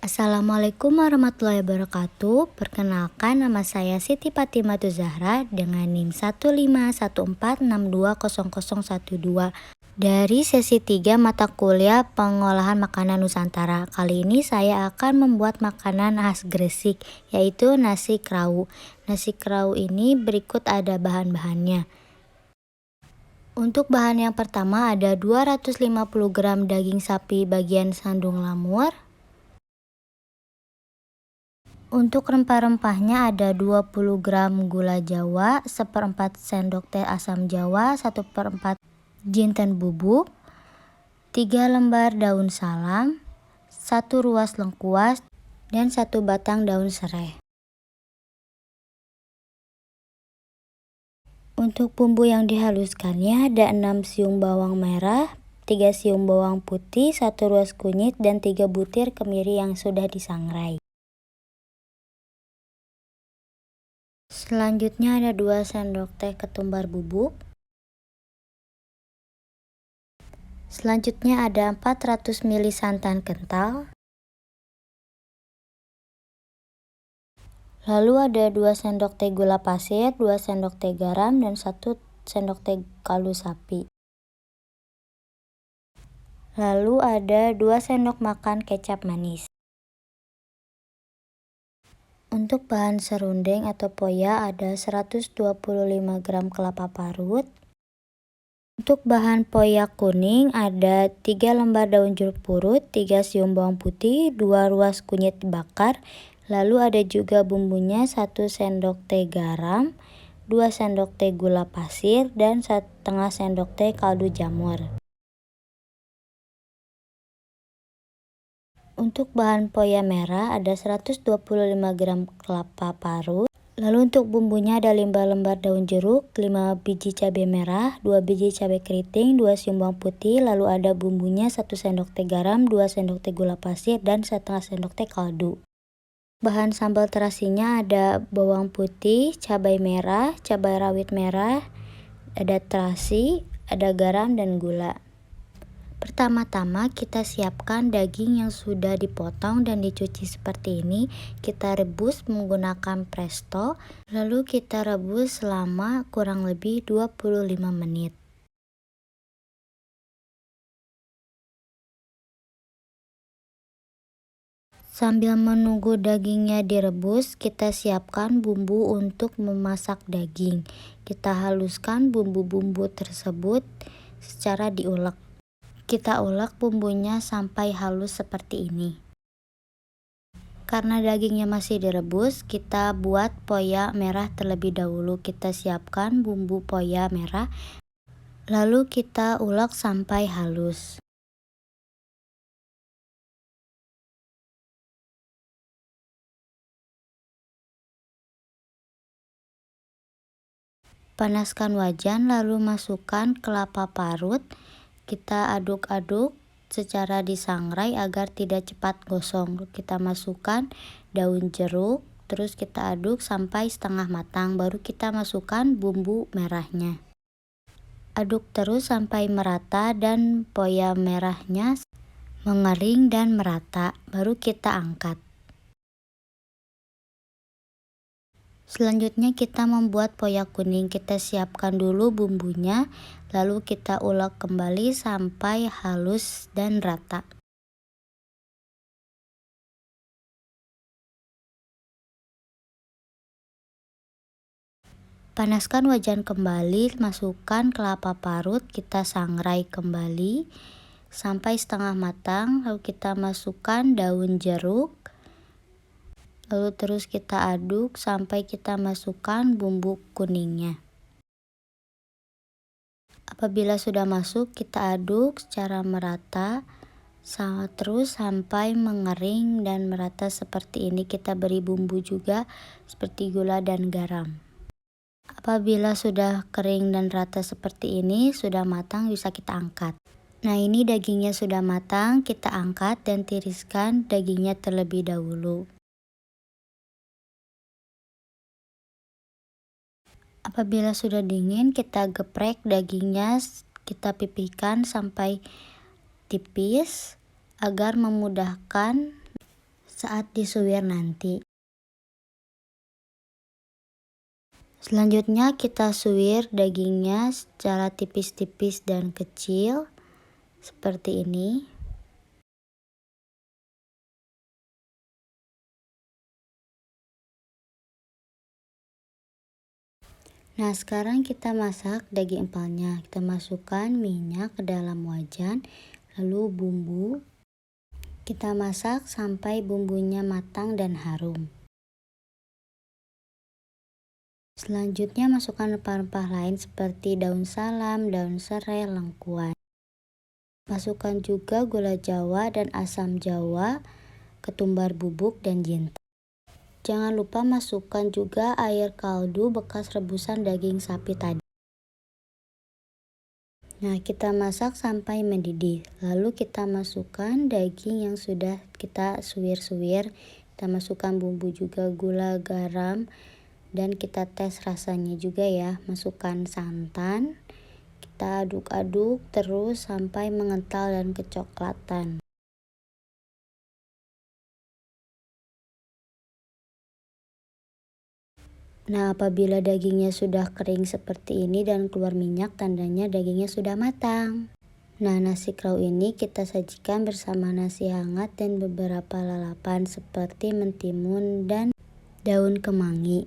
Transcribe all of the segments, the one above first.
Assalamualaikum warahmatullahi wabarakatuh. Perkenalkan, nama saya Siti Fatimatu Zahra dengan NIM 15146200012 dari sesi 3 mata kuliah pengolahan makanan Nusantara. Kali ini saya akan membuat makanan khas Gresik, yaitu nasi krau. Nasi krau ini berikut ada bahan-bahannya. Untuk bahan yang pertama ada 250 gram daging sapi bagian sandung lamur. Untuk rempah-rempahnya ada 20 gram gula jawa, 1/4 sendok teh asam jawa, 1/4 jinten bubuk, 3 lembar daun salam, 1 ruas lengkuas, dan 1 batang daun serai. Untuk bumbu yang dihaluskannya ada 6 siung bawang merah, 3 siung bawang putih, 1 ruas kunyit, dan 3 butir kemiri yang sudah disangrai. Selanjutnya ada 2 sendok teh ketumbar bubuk. Selanjutnya ada 400 ml santan kental. Lalu ada 2 sendok teh gula pasir, 2 sendok teh garam, dan 1 sendok teh kaldu sapi. Lalu ada 2 sendok makan kecap manis. Untuk bahan serundeng atau poya ada 125 gram kelapa parut. Untuk bahan poya kuning ada 3 lembar daun jeruk purut, 3 siung bawang putih, 2 ruas kunyit bakar. Lalu ada juga bumbunya 1 sendok teh garam, 2 sendok teh gula pasir, dan 1/2 sendok teh kaldu jamur. Untuk bahan poya merah ada 125 gram kelapa parut. Lalu untuk bumbunya ada 5 lembar daun jeruk, 5 biji cabai merah, 2 biji cabai keriting, 2 siung bawang putih. Lalu ada bumbunya 1 sendok teh garam, 2 sendok teh gula pasir, dan 1/2 sendok teh kaldu. Bahan sambal terasinya ada bawang putih, cabai merah, cabai rawit merah, ada terasi, ada garam, dan gula. Pertama-tama kita siapkan daging yang sudah dipotong dan dicuci seperti ini. Kita rebus menggunakan presto, lalu kita rebus selama kurang lebih 25 menit. Sambil menunggu dagingnya direbus, kita siapkan bumbu untuk memasak daging. Kita haluskan bumbu-bumbu tersebut secara diulek. Kita ulek bumbunya sampai halus seperti ini. Karena dagingnya masih direbus, kita buat poya merah terlebih dahulu. Kita siapkan bumbu poya merah, lalu kita ulek sampai halus. Panaskan wajan, lalu masukkan kelapa parut. Kita aduk-aduk secara disangrai agar tidak cepat gosong. Kita masukkan daun jeruk, terus kita aduk sampai setengah matang, baru kita masukkan bumbu merahnya. Aduk terus sampai merata dan poya merahnya mengering dan merata, baru kita angkat. Selanjutnya kita membuat poya kuning. Kita siapkan dulu bumbunya, lalu kita ulek kembali sampai halus dan rata. Panaskan wajan kembali, masukkan kelapa parut, kita sangrai kembali sampai setengah matang, lalu kita masukkan daun jeruk. Lalu terus kita aduk sampai kita masukkan bumbu kuningnya. Apabila sudah masuk, kita aduk secara merata terus sampai mengering dan merata seperti ini. Kita beri bumbu juga seperti gula dan garam. Apabila sudah kering dan rata seperti ini, sudah matang, bisa kita angkat. Nah, ini dagingnya sudah matang, kita angkat dan tiriskan dagingnya terlebih dahulu. Apabila sudah dingin, kita geprek dagingnya, kita pipihkan sampai tipis agar memudahkan saat disuwir nanti. Selanjutnya kita suwir dagingnya secara tipis-tipis dan kecil seperti ini. Nah, sekarang kita masak daging empalnya. Kita masukkan minyak ke dalam wajan, lalu bumbu. Kita masak sampai bumbunya matang dan harum. Selanjutnya masukkan rempah-rempah lain seperti daun salam, daun serai, lengkuas. Masukkan juga gula jawa dan asam jawa, ketumbar bubuk dan jinten. Jangan lupa masukkan juga air kaldu bekas rebusan daging sapi tadi. Nah, kita masak sampai mendidih. Lalu kita masukkan daging yang sudah kita suwir-suwir. Kita masukkan bumbu juga, gula, garam, dan kita tes rasanya juga ya. Masukkan santan. Kita aduk-aduk terus sampai mengental dan kecoklatan. Nah, apabila dagingnya sudah kering seperti ini dan keluar minyak, tandanya dagingnya sudah matang. Nah, nasi krau ini kita sajikan bersama nasi hangat dan beberapa lalapan seperti mentimun dan daun kemangi.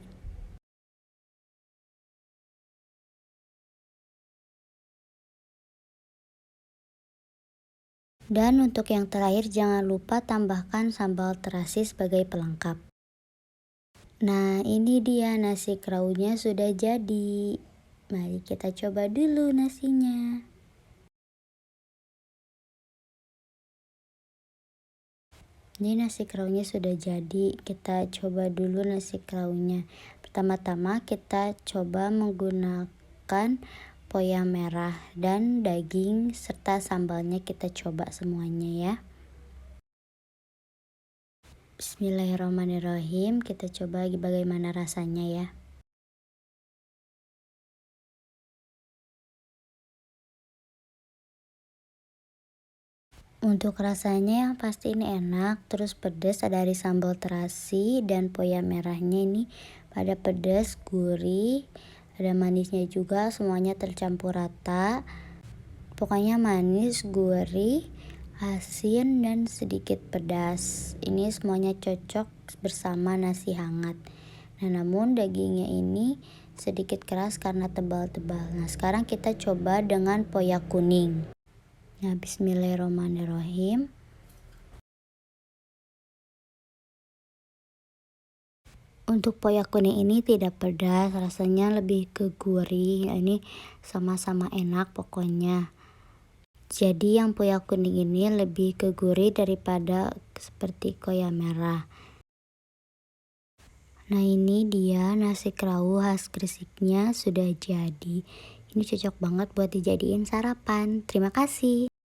Dan untuk yang terakhir, jangan lupa tambahkan sambal terasi sebagai pelengkap. Nah, ini dia nasi kraunya sudah jadi. Mari kita coba dulu nasinya. Ini nasi kraunya sudah jadi. Kita coba dulu nasi kraunya. Pertama-tama kita coba menggunakan poya merah dan daging serta sambalnya, kita coba semuanya ya. Bismillahirrahmanirrahim. Kita coba bagaimana rasanya ya. Untuk rasanya yang pasti ini enak, terus pedas, dari sambal terasi dan poya merahnya ini pada pedas, gurih, ada manisnya juga, semuanya tercampur rata. Pokoknya manis, gurih, asin, dan sedikit pedas. Ini semuanya cocok bersama nasi hangat. Nah, namun dagingnya ini sedikit keras karena tebal-tebal. Nah, sekarang kita coba dengan poya kuning. Nah, bismillahirrahmanirrahim. Untuk poya kuning ini tidak pedas, rasanya lebih ke gurih. Ini sama-sama enak pokoknya. Jadi yang poya kuning ini lebih ke gurih daripada seperti poya merah. Nah, ini dia nasi krau khas Gresiknya sudah jadi. Ini cocok banget buat dijadiin sarapan. Terima kasih.